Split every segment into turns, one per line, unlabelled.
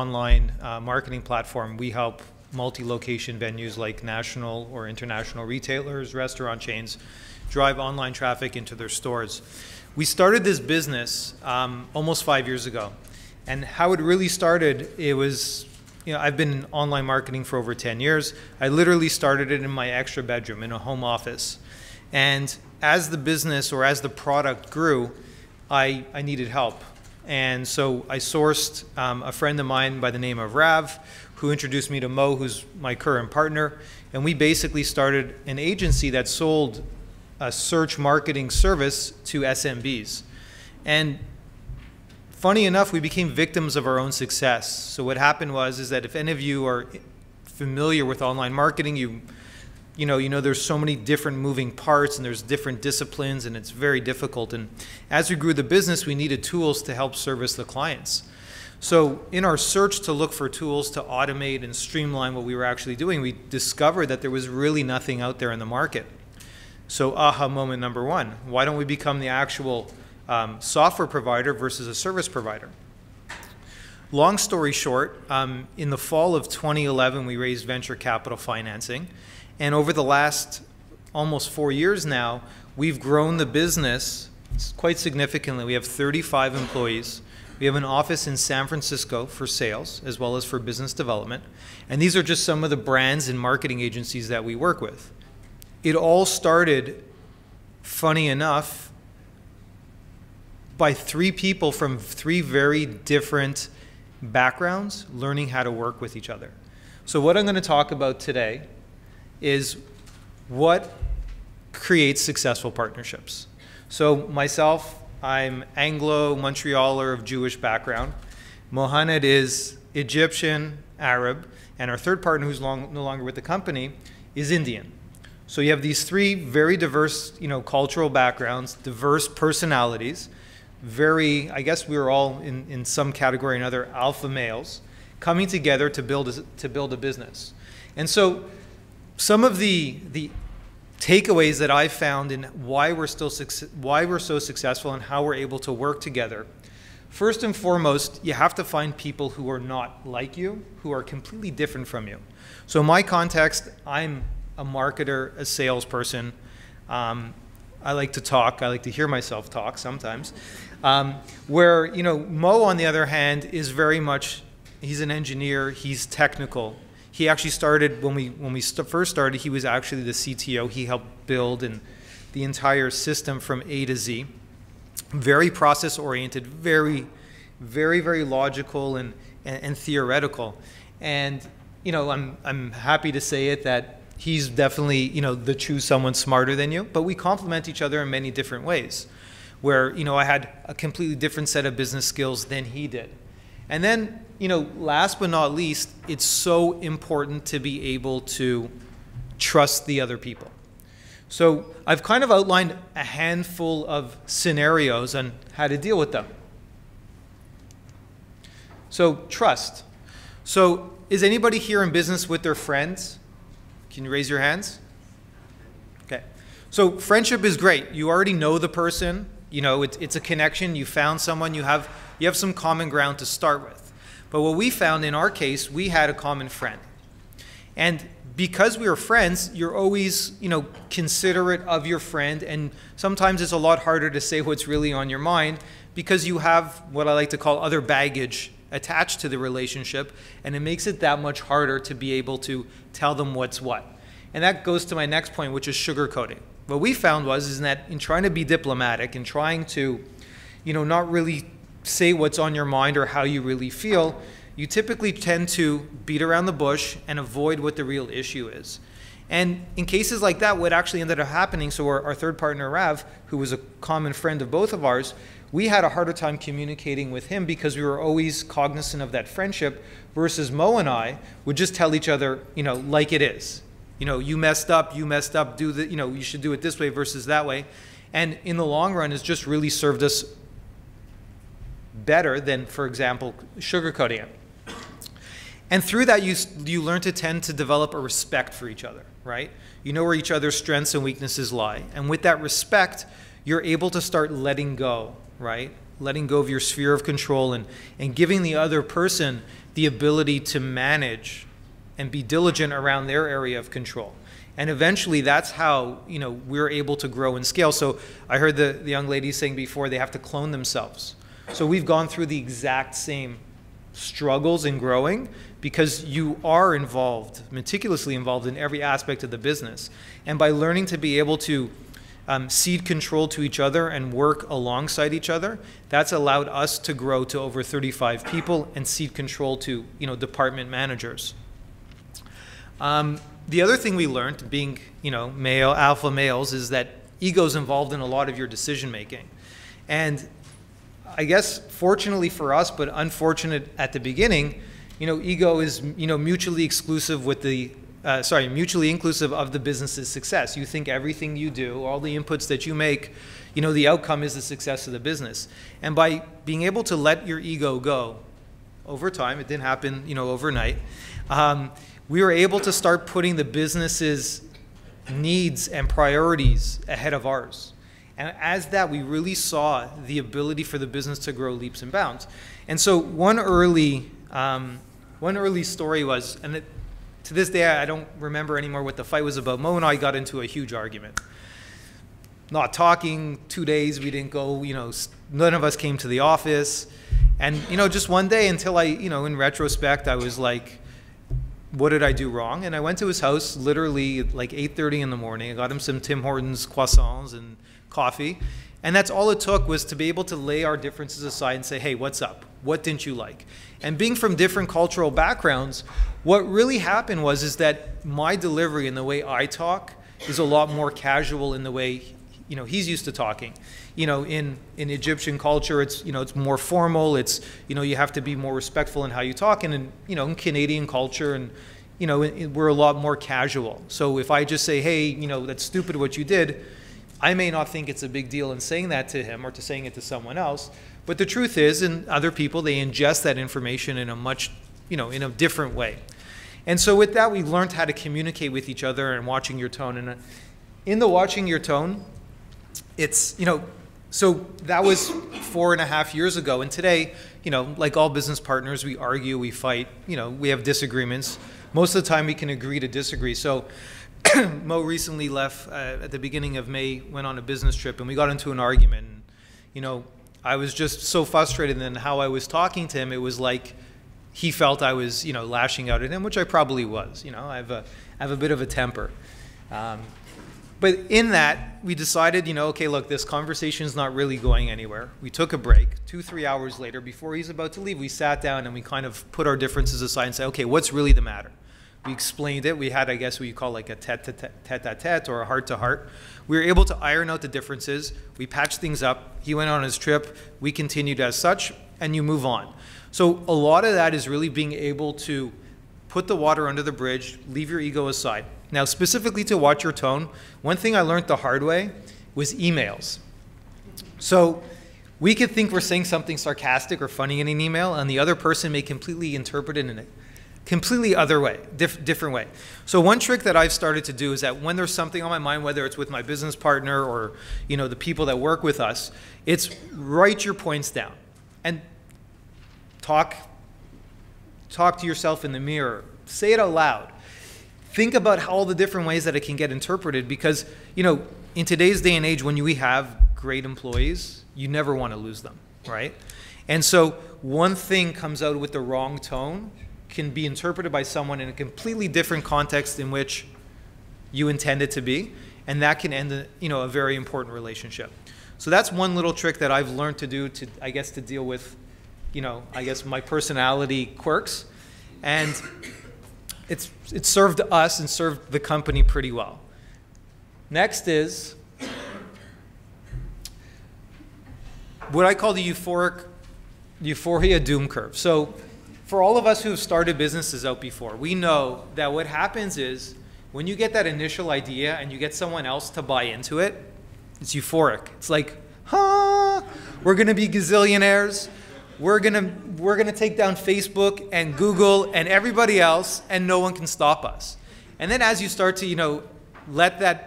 online marketing platform. We help multi-location venues like national or international retailers, restaurant chains, drive online traffic into their stores. We started this business almost 5 years ago. And how it really started, it was, I've been in online marketing for over 10 years. I literally started it in my extra bedroom in a home office. And as the business or as the product grew, I needed help. And so I sourced a friend of mine by the name of Rav, who introduced me to Mo, who's my current partner. And we basically started an agency that sold a search marketing service to SMBs. And funny enough, we became victims of our own success. So what happened is that if any of you are familiar with online marketing, you know there's so many different moving parts and there's different disciplines and it's very difficult. And as we grew the business, we needed tools to help service the clients. So in our search to look for tools to automate and streamline what we were actually doing, we discovered that there was really nothing out there in the market. So aha moment number one, why don't we become the actual software provider versus a service provider? Long story short, in the fall of 2011, we raised venture capital financing. And over the last almost 4 years now, we've grown the business quite significantly. We have 35 employees. We have an office in San Francisco for sales as well as for business development. And these are just some of the brands and marketing agencies that we work with. It all started, funny enough, by 3 people from 3 very different backgrounds learning how to work with each other. So what I'm going to talk about today is what creates successful partnerships. So myself, I'm Anglo-Montrealer of Jewish background. Mohamed is Egyptian, Arab, and our third partner, who's no longer with the company, is Indian. So you have these 3 very diverse, cultural backgrounds, diverse personalities, I guess we were all in some category or another alpha males, coming together to build a business. And so some of the takeaways that I found in why we're so successful and how we're able to work together. First and foremost, you have to find people who are not like you, who are completely different from you. So in my context, I'm a marketer, a salesperson. I like to talk. I like to hear myself talk sometimes. Where Mo, on the other hand, is very much, he's an engineer. He's technical. He actually started, when we first started, he was actually the CTO. He helped build the entire system from A to Z. Very process-oriented, very, very, very logical and theoretical. And, I'm happy to say it that he's definitely, the true someone smarter than you. But we complement each other in many different ways. Where, I had a completely different set of business skills than he did. And then, last but not least, it's so important to be able to trust the other people. So I've kind of outlined a handful of scenarios on how to deal with them. So trust. So is anybody here in business with their friends? Can you raise your hands? Okay. So friendship is great. You already know the person. It's a connection. You found someone. You have some common ground to start with. But what we found in our case, we had a common friend. And because we were friends, you're always, considerate of your friend. And sometimes it's a lot harder to say what's really on your mind because you have what I like to call other baggage attached to the relationship. And it makes it that much harder to be able to tell them what's what. And that goes to my next point, which is sugarcoating. What we found is that in trying to be diplomatic and trying to, not really say what's on your mind or how you really feel, you typically tend to beat around the bush and avoid what the real issue is. And in cases like that, what actually ended up happening, so our third partner, Rav, who was a common friend of both of ours, we had a harder time communicating with him because we were always cognizant of that friendship, versus Mo and I would just tell each other, like it is. You messed up, you should do it this way versus that way. And in the long run, it's just really served us better than, for example, sugarcoating it. And through that, you learn to tend to develop a respect for each other, right? You know where each other's strengths and weaknesses lie. And with that respect, you're able to start letting go, right? Letting go of your sphere of control and giving the other person the ability to manage and be diligent around their area of control. And eventually that's how, you know, we're able to grow and scale. So I heard the young lady saying before they have to clone themselves. So we've gone through the exact same struggles in growing because you are involved, meticulously involved in every aspect of the business. And by learning to be able to cede control to each other and work alongside each other, that's allowed us to grow to over 35 people and cede control to, you know, department managers. The other thing we learned, being, you know, alpha males, is that ego is involved in a lot of your decision making. And I guess fortunately for us, but unfortunate at the beginning, you know, ego is, you know, mutually exclusive with the mutually inclusive of the business's success. You think everything you do, all the inputs that you make, you know, the outcome is the success of the business. And by being able to let your ego go over time, it didn't happen, you know, overnight, we were able to start putting the business's needs and priorities ahead of ours. And as that, we really saw the ability for the business to grow leaps and bounds. And so one early story was, and to this day, I don't remember anymore what the fight was about. Mo and I got into a huge argument. Not talking, 2 days, we didn't go, you know, none of us came to the office. And, you know, just one day until I, you know, in retrospect, I was like, what did I do wrong? And I went to his house literally like 8:30 in the morning. I got him some Tim Hortons croissants and coffee. And that's all it took, was to be able to lay our differences aside and say, hey, what's up? What didn't you like? And being from different cultural backgrounds, what really happened is that my delivery and the way I talk is a lot more casual in the way, you know, he's used to talking. You know, in Egyptian culture, it's, you know, it's more formal. It's, you know, you have to be more respectful in how you talk. And in, you know, in Canadian culture, and, you know, we're a lot more casual. So if I just say, hey, you know, that's stupid what you did, I may not think it's a big deal in saying that to him or to saying it to someone else. But the truth is, in other people, they ingest that information in a much, you know, in a different way. And so with that, we learned how to communicate with each other and watching your tone. And in the watching your tone, it's, you know, so that was 4.5 years ago. And today, you know, like all business partners, we argue, we fight, you know, we have disagreements. Most of the time we can agree to disagree. So Mo recently left at the beginning of May, went on a business trip, and we got into an argument. And, you know, I was just so frustrated in how I was talking to him. It was like he felt I was, you know, lashing out at him, which I probably was. You know, I have a bit of a temper. But in that, we decided, you know, okay, look, this conversation is not really going anywhere. We took a break. 2-3 hours later, before he's about to leave, we sat down and we kind of put our differences aside and said, okay, what's really the matter? We explained it. We had, I guess, what you call like a tete-a-tete or a heart-to-heart. We were able to iron out the differences. We patched things up. He went on his trip. We continued as such, and you move on. So a lot of that is really being able to put the water under the bridge, leave your ego aside. Now, specifically to watch your tone, one thing I learned the hard way was emails. So we could think we're saying something sarcastic or funny in an email, and the other person may completely interpret it in a completely other way, different way. So one trick that I've started to do is that when there's something on my mind, whether it's with my business partner or, you know, the people that work with us, it's write your points down and talk to yourself in the mirror. Say it out loud. Think about all the different ways that it can get interpreted, because, you know, in today's day and age, when we have great employees, you never want to lose them, right? And so one thing comes out with the wrong tone can be interpreted by someone in a completely different context in which you intend it to be, and that can end, you know, a very important relationship. So that's one little trick that I've learned to do to, I guess, to deal with, you know, I guess my personality quirks, and it's served us and served the company pretty well. Next is what I call the euphoria doom curve. So for all of us who have started businesses out before, we know that what happens is when you get that initial idea and you get someone else to buy into it, it's euphoric. It's like, we're gonna be gazillionaires. We're gonna take down Facebook and Google and everybody else, and no one can stop us. And then as you start to, you know, let the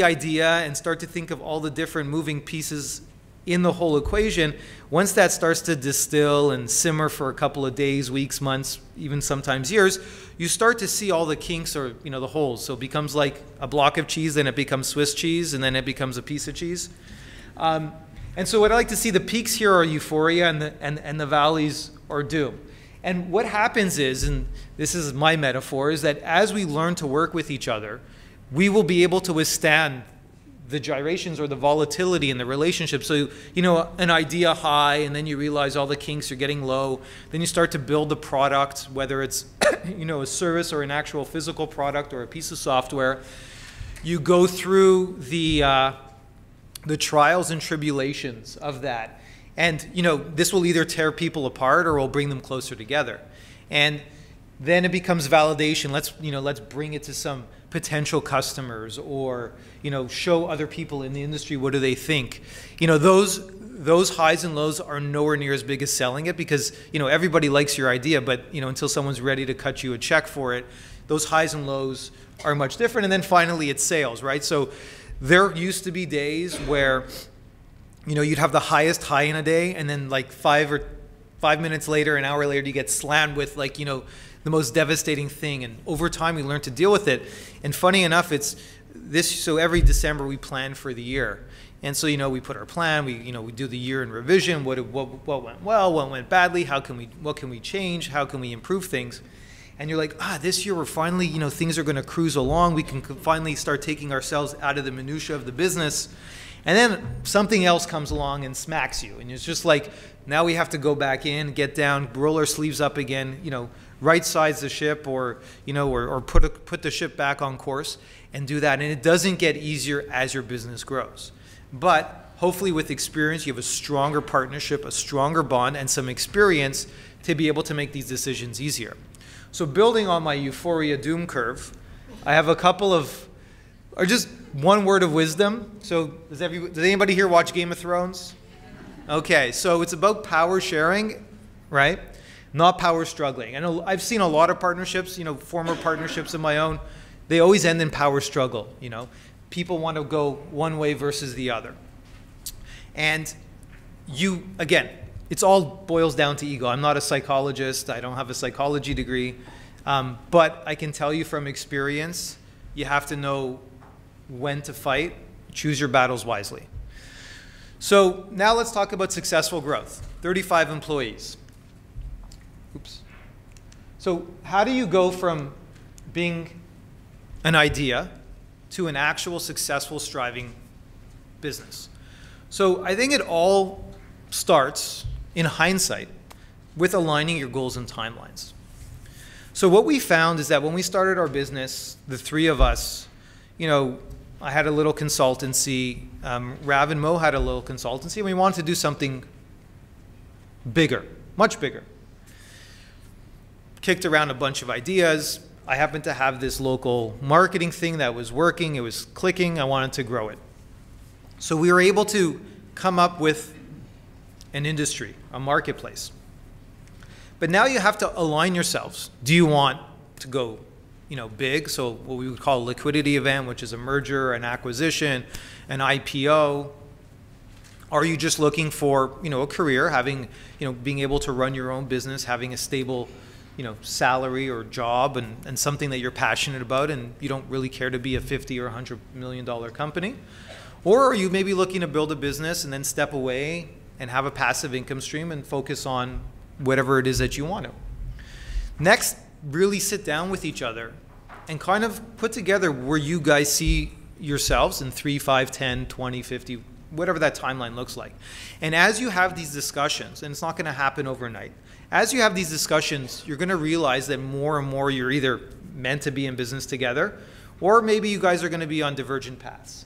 idea and start to think of all the different moving pieces in the whole equation, once that starts to distill and simmer for a couple of days, weeks, months, even sometimes years, you start to see all the kinks or, you know, the holes. So it becomes like a block of cheese, then it becomes Swiss cheese, and then it becomes a piece of cheese. And so what I like to see, the peaks here are euphoria and the valleys are doom. And what happens is, and this is my metaphor, is that as we learn to work with each other, we will be able to withstand the gyrations or the volatility in the relationship. So, you know, an idea high, and then you realize all the kinks are getting low. Then you start to build the product, whether it's, you know, a service or an actual physical product or a piece of software. You go through the trials and tribulations of that. And, you know, this will either tear people apart or will bring them closer together. And then it becomes validation. Let's bring it to some potential customers, or, you know, show other people in the industry, what do they think. You know, those highs and lows are nowhere near as big as selling it, because, you know, everybody likes your idea, but, you know, until someone's ready to cut you a check for it, those highs and lows are much different. And then finally it's sales, right? So there used to be days where, you know, you'd have the highest high in a day, and then like 5 minutes later, an hour later, you get slammed with, like, you know, the most devastating thing. And over time, we learn to deal with it. And funny enough, it's this. So every December, we plan for the year. And so, you know, we put our plan. We do the year in revision. What went well? What went badly? What can we change? How can we improve things? And you're like, this year we're finally, you know, things are going to cruise along. We can finally start taking ourselves out of the minutia of the business. And then something else comes along and smacks you. And it's just like, now we have to go back in, get down, roll our sleeves up again, you know, right size the ship, or, you know, or put the ship back on course and do that. And it doesn't get easier as your business grows. But hopefully with experience, you have a stronger partnership, a stronger bond, and some experience to be able to make these decisions easier. So building on my euphoria doom curve, I have a couple of, or just one word of wisdom. So does anybody here watch Game of Thrones? Okay, so it's about power sharing, right? Not power struggling. I know I've seen a lot of partnerships, you know, former partnerships of my own. They always end in power struggle, you know. People want to go one way versus the other. And again, it's all boils down to ego. I'm not a psychologist. I don't have a psychology degree. But I can tell you from experience, you have to know when to fight. Choose your battles wisely. So now let's talk about successful growth. 35 employees. Oops. So how do you go from being an idea to an actual successful, striving business? So I think it all starts, in hindsight, with aligning your goals and timelines. So what we found is that when we started our business, the three of us, you know, I had a little consultancy, Rav and Mo had a little consultancy, and we wanted to do something bigger, much bigger. Kicked around a bunch of ideas. I happened to have this local marketing thing that was working. It was clicking. I wanted to grow it. So we were able to come up with an industry, a marketplace. But now you have to align yourselves. Do you want to go, you know, big? So what we would call a liquidity event, which is a merger, an acquisition, an IPO. Are you just looking for, you know, a career, having, you know, being able to run your own business, having a stable, you know, salary or job, and something that you're passionate about, and you don't really care to be a $50 or $100 million company? Or are you maybe looking to build a business and then step away and have a passive income stream and focus on whatever it is that you want to? Next, really sit down with each other and kind of put together where you guys see yourselves in 3, 5, 10, 20, 50, whatever that timeline looks like. And as you have these discussions, and it's not going to happen overnight, as you have these discussions, you're going to realize that more and more you're either meant to be in business together, or maybe you guys are going to be on divergent paths.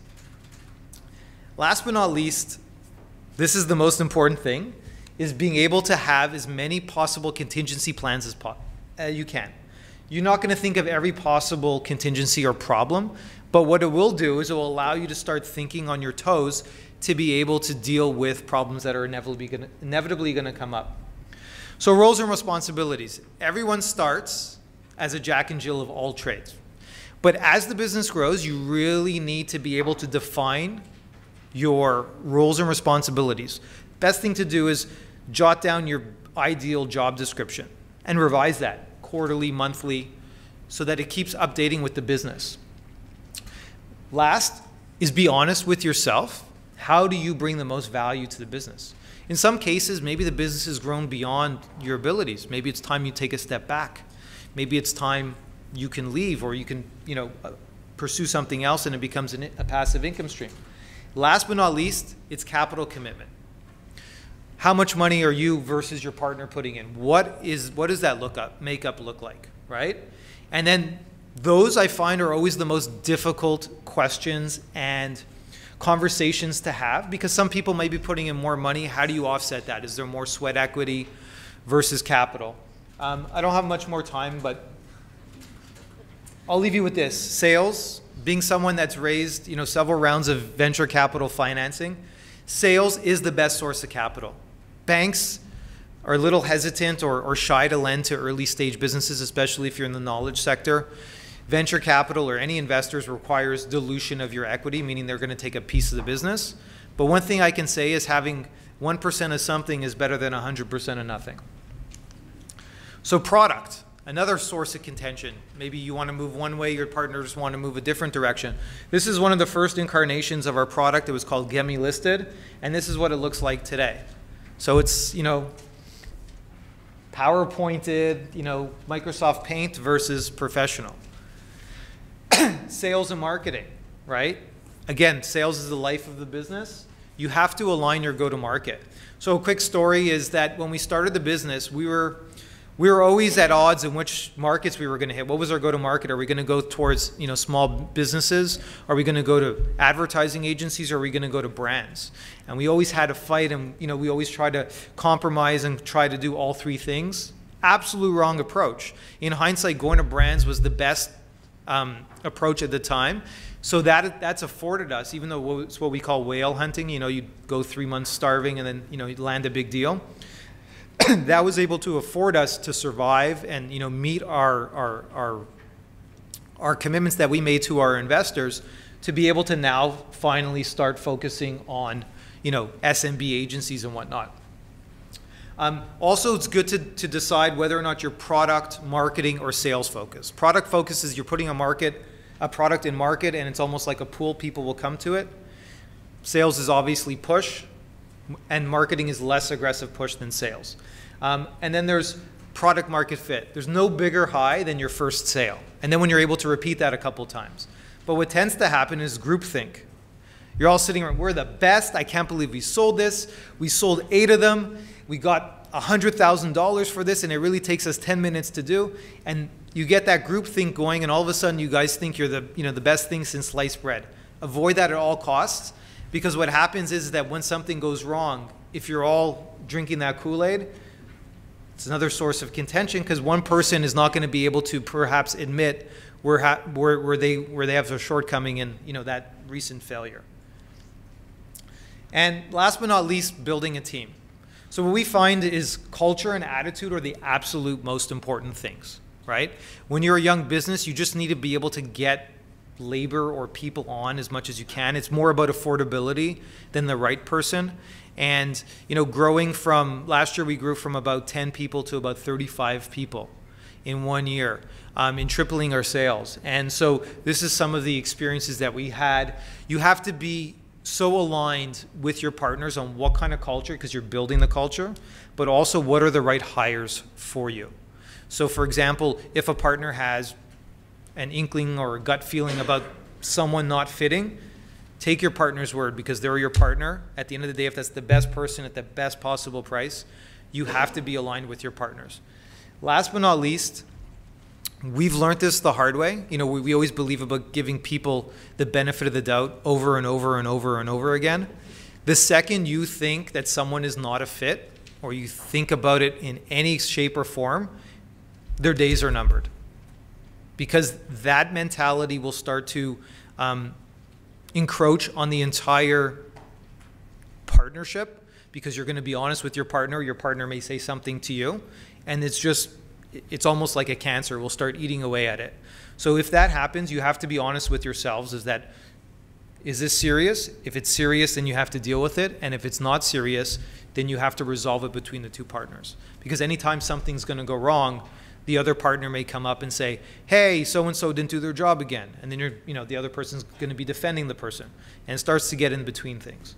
Last but not least, this is the most important thing, is being able to have as many possible contingency plans as you can. You're not going to think of every possible contingency or problem, but what it will do is it will allow you to start thinking on your toes to be able to deal with problems that are inevitably going to come up. So roles and responsibilities. Everyone starts as a Jack and Jill of all trades. But as the business grows, you really need to be able to define your roles and responsibilities. Best thing to do is jot down your ideal job description and revise that quarterly, monthly, so that it keeps updating with the business. Last is be honest with yourself. How do you bring the most value to the business? In some cases, maybe the business has grown beyond your abilities. Maybe it's time you take a step back. Maybe it's time you can leave, or you can, pursue something else and it becomes a passive income stream. Last but not least, it's capital commitment. How much money are you versus your partner putting in? What does that makeup look like, right? And then those, I find, are always the most difficult questions and conversations to have, because some people may be putting in more money. How do you offset that? Is there more sweat equity versus capital? I don't have much more time, but I'll leave you with this. Sales, being someone that's raised several rounds of venture capital financing, sales is the best source of capital. Banks are a little hesitant or shy to lend to early stage businesses, especially if you're in the knowledge sector. Venture capital or any investors requires dilution of your equity, meaning they're going to take a piece of the business. But one thing I can say is having 1% of something is better than 100% of nothing. So product, another source of contention. Maybe you want to move one way, your partners want to move a different direction. This is one of the first incarnations of our product. It was called Gemi Listed, and this is what it looks like today. So it's, PowerPointed, Microsoft Paint versus professional. Sales and marketing, right? Again, sales is the life of the business. You have to align your go-to-market. So a quick story is that when we started the business, we were always at odds in which markets we were going to hit. What was our go-to-market? Are we going to go towards small businesses? Are we going to go to advertising agencies? Or are we going to go to brands? And we always had a fight, and we always tried to compromise and try to do all three things. Absolute wrong approach. In hindsight, going to brands was the best approach at the time. So that's afforded us, even though it's what we call whale hunting. You go 3 months starving and then you land a big deal. That was able to afford us to survive and meet our commitments that we made to our investors, to be able to now finally start focusing on SMB agencies and whatnot. Also, it's good to decide whether or not you're product, marketing, or sales focused. Product focus is you're putting a product in market, and it's almost like a pool. People will come to it. Sales is obviously push, and marketing is less aggressive push than sales. And then there's product market fit. There's no bigger high than your first sale. And then when you're able to repeat that a couple times. But what tends to happen is groupthink. You're all sitting around, we're the best. I can't believe we sold this. We sold 8 of them. We got $100,000 for this, and it really takes us 10 minutes to do. And you get that groupthink going, and all of a sudden you guys think you're the best thing since sliced bread. Avoid that at all costs, because what happens is that when something goes wrong, if you're all drinking that Kool-Aid, it's another source of contention, because one person is not going to be able to perhaps admit where they have a shortcoming in that recent failure. And last but not least, building a team. So what we find is culture and attitude are the absolute most important things, right? When you're a young business, you just need to be able to get labor or people on as much as you can. It's more about affordability than the right person. And growing from last year, we grew from about 10 people to about 35 people in 1 year, in tripling our sales. And so this is some of the experiences that we had. You have to be so aligned with your partners on what kind of culture, because you're building the culture, but also what are the right hires for you. So for example, if a partner has an inkling or a gut feeling about someone not fitting, take your partner's word, because they're your partner. At the end of the day, if that's the best person at the best possible price, you have to be aligned with your partners. Last but not least, we've learned this the hard way. We always believe about giving people the benefit of the doubt over and over and over and over again. The second you think that someone is not a fit, or you think about it in any shape or form, their days are numbered. Because that mentality will start to encroach on the entire partnership, because you're going to be honest with your partner. Your partner may say something to you, and it's almost like a cancer. We'll start eating away at it. So if that happens, you have to be honest with yourselves, is that Is this serious? If it's serious, then you have to deal with it. And if it's not serious, then you have to resolve it between the two partners. Because anytime something's going to go wrong, the other partner may come up and say, hey, so-and-so didn't do their job again. And then the other person's going to be defending the person. And it starts to get in between things.